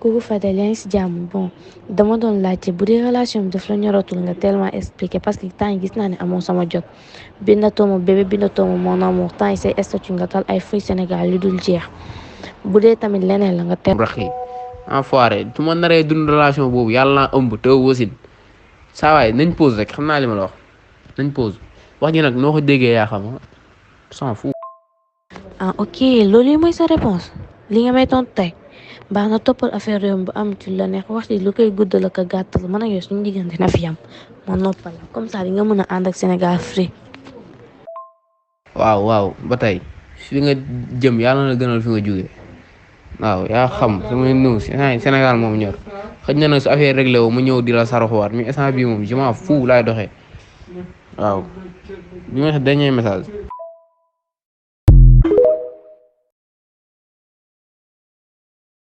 Coucou Fadel yaa ngi si jàmm bon dama doon laajte bu dee relation bi daf la ñoratul nga tellement expliqué parce que temps yi gis naa ne amoo sama jot bindatoo ma bébé bindatoo ma mon amour temps yi say statut nga tal ay fruits Sénégal yu dul jeex bu dee tamit leneen la nga teel. raxi enfoiré su ma naree dund relation boobu yàlla naa ëmb te wasin saa waay nañ pause rek xam naa li ma la wax nañ pause wax ji nag noo ko déggee yaa xam s'en fout. ah ok loolu yi mooy sa réponse li nga may tontu tey baax na toppal affaire réew bu am ci la neex wax ci lu koy guddal ak a gàttal man ak yow suñu diggante na fi am ma noppal comme ça di nga mën a ànd ak Sénégal free. waaw ba tey fi nga jëm yàlla na gënal fi nga jógee waaw yaa xam sama nëw Sénégal moom ñor xëj na nag su affaire réglé woo mu ñëw di la saraxuwaat mais instant bii moom je m'en fous laay doxee waaw bi ma dernier message